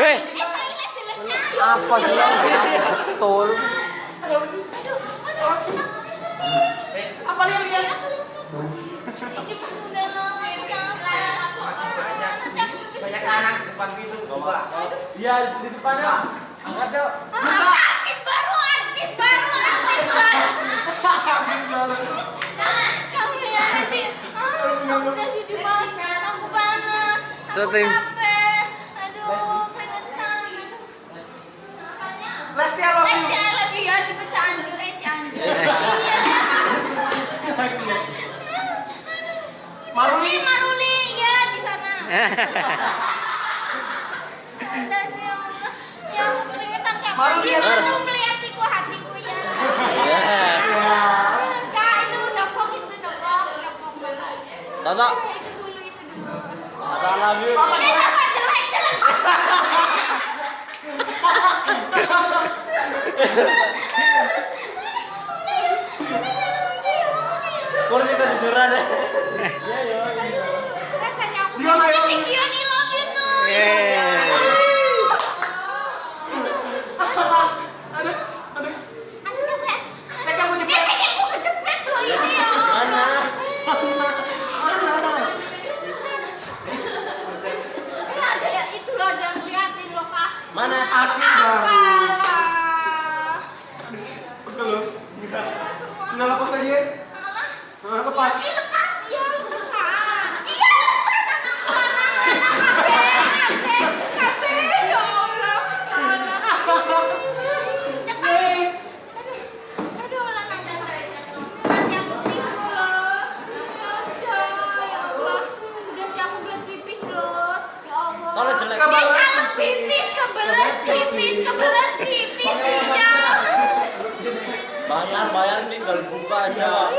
toilet jeleknya. Apa sih? Betul. Apa lihat? Isi pas udah lama Banyak anak di depan pintu. Coba. Iya, di depannya. Angkat dong. artis baru. Kamu ya nanti. Udah sih di mana? Aku panas. Aku Syuting. capek. Aduh, keringetan. Makanya. Lesti I love you. Lesti I love you ya dipecah hancur Cianjur. Iya. Maruli. Maruli ya di sana. Dan ya Allah, ya Allah keringetan kayak Maruli ya, gimana melihatku hatiku ya. Enggak, itu udah pom banget. Tata. Itu dulu. Tata love you. Itu kok jelek. Kursi kejujuran deh. Rasanya aku Dia nggak mau mau. Kion I love you tuh. Aduh capek. Saya kamu jepit. Biasanya aku kejepit loh ini ya. Mana? Ada ya itu loh yang liatin loh kak. Mana? Artis baru. Apalah. Betul loh. Semua. Udah lepas aja. Alah. Lepas. Ya, lepas ya, lepas lah. Iya lepas anak capek ya Allah. Cepat. Aduh lah nada. Nanti aku bingung loh. Ya Allah. Udah sih aku belet pipis loh. Ya Allah. Kalau jelek. Kalau pipis kebelet pipis. Iya. Bayar nih kalau buka aja.